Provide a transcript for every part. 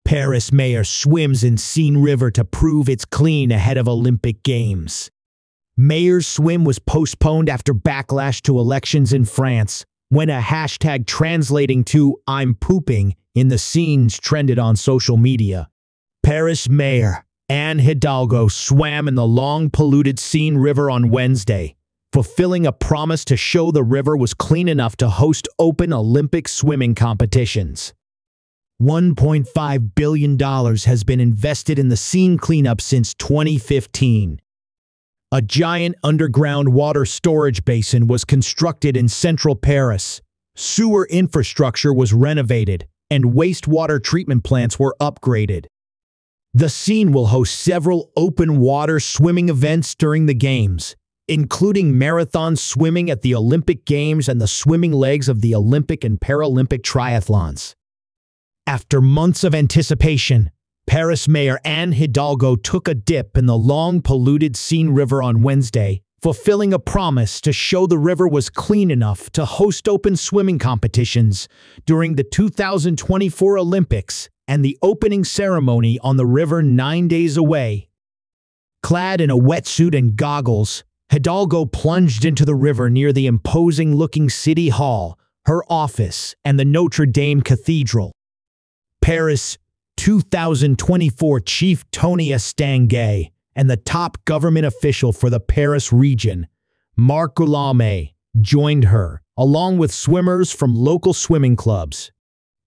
Paris mayor swims in Seine River to prove it's clean ahead of Olympic Games. Mayor's swim was postponed after backlash to elections in France, when a hashtag translating to "I'm pooping" in the Seine trended on social media. Paris Mayor Anne Hidalgo swam in the long-polluted Seine River on Wednesday, fulfilling a promise to show the river was clean enough to host open Olympic swimming competitions. $1.5 billion has been invested in the Seine cleanup since 2015. A giant underground water storage basin was constructed in central Paris. Sewer infrastructure was renovated, and wastewater treatment plants were upgraded. The Seine will host several open-water swimming events during the Games, including marathon swimming at the Olympic Games and the swimming legs of the Olympic and Paralympic triathlons. After months of anticipation, Paris Mayor Anne Hidalgo took a dip in the long-polluted Seine River on Wednesday, fulfilling a promise to show the river was clean enough to host open swimming competitions during the 2024 Olympics and the opening ceremony on the river 9 days away. Clad in a wetsuit and goggles, Hidalgo plunged into the river near the imposing-looking City Hall, her office, and the Notre Dame Cathedral. Paris 2024 Chief Tony Estanguet and the top government official for the Paris region, Marc Guillaume, joined her, along with swimmers from local swimming clubs.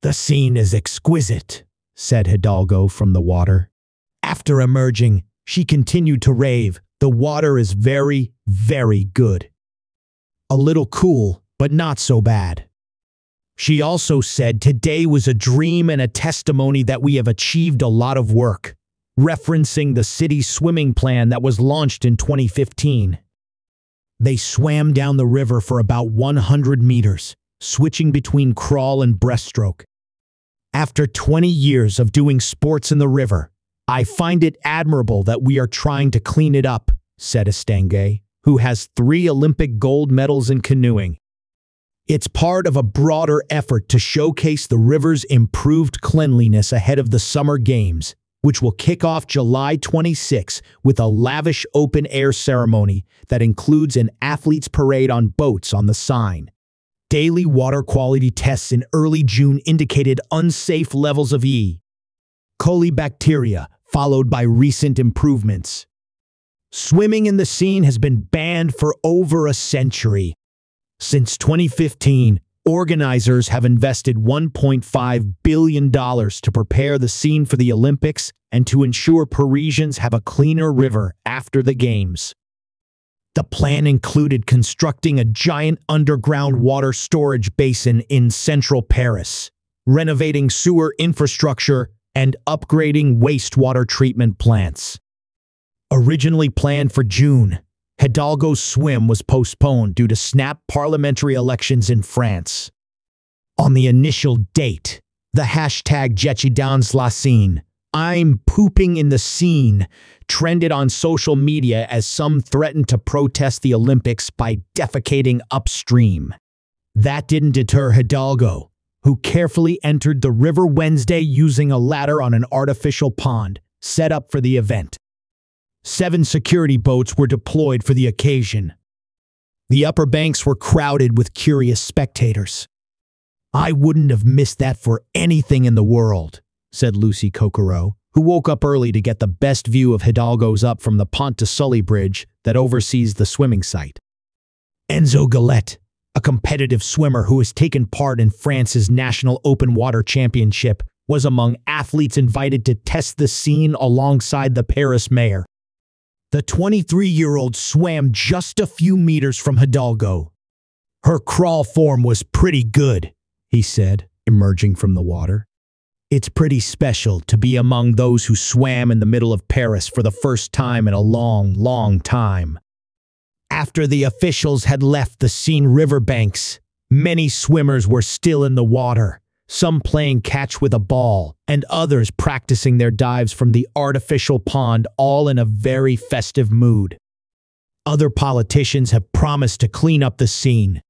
"The scene is exquisite," said Hidalgo from the water. After emerging, she continued to rave, "The water is very, very good. A little cool, but not so bad." She also said today was a dream and a testimony that we have achieved a lot of work, referencing the city's swimming plan that was launched in 2015. They swam down the river for about 100 meters, switching between crawl and breaststroke. "After 20 years of doing sports in the river, I find it admirable that we are trying to clean it up," said Estanguet, who has 3 Olympic gold medals in canoeing. "It's part of a broader effort to showcase the river's improved cleanliness ahead of the Summer Games, which will kick off July 26 with a lavish open-air ceremony that includes an athletes' parade on boats on the Seine." Daily water quality tests in early June indicated unsafe levels of E. coli bacteria, followed by recent improvements. Swimming in the Seine has been banned for over a century. Since 2015, organizers have invested $1.5 billion to prepare the Seine for the Olympics and to ensure Parisians have a cleaner river after the Games. The plan included constructing a giant underground water storage basin in central Paris, renovating sewer infrastructure, and upgrading wastewater treatment plants. Originally planned for June, Hidalgo's swim was postponed due to snap parliamentary elections in France. On the initial date, the hashtag "Jetchi dans la Seine," "I'm pooping in the Seine," trended on social media as some threatened to protest the Olympics by defecating upstream. That didn't deter Hidalgo, who carefully entered the river Wednesday using a ladder on an artificial pond set up for the event. 7 security boats were deployed for the occasion. The upper banks were crowded with curious spectators. "I wouldn't have missed that for anything in the world," said Lucy Coquereau, who woke up early to get the best view of Hidalgo's up from the Pont de Sully bridge that oversees the swimming site. Enzo Gallet, a competitive swimmer who has taken part in France's National Open Water Championship, was among athletes invited to test the Seine alongside the Paris mayor. The 23-year-old swam just a few meters from Hidalgo. "Her crawl form was pretty good," he said, emerging from the water. "It's pretty special to be among those who swam in the middle of Paris for the first time in a long, long time." After the officials had left the Seine riverbanks, many swimmers were still in the water, some playing catch with a ball, and others practicing their dives from the artificial pond, all in a very festive mood. Other politicians have promised to clean up the Seine.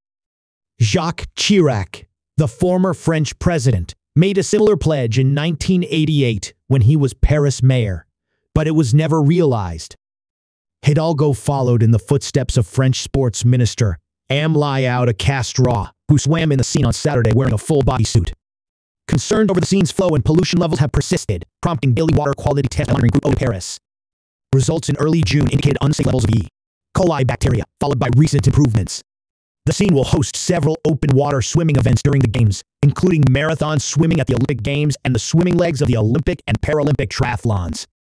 Jacques Chirac, the former French president, made a similar pledge in 1988 when he was Paris mayor, but it was never realized. Hidalgo followed in the footsteps of French sports minister Anne Hidalgo, who swam in the Seine on Saturday wearing a full bodysuit. Concerned over the Seine's flow and pollution levels have persisted, prompting daily water quality test monitoring group in Paris. Results in early June indicated unsafe levels of E. coli bacteria, followed by recent improvements. The Seine will host several open water swimming events during the Games, including marathon swimming at the Olympic Games and the swimming legs of the Olympic and Paralympic triathlons.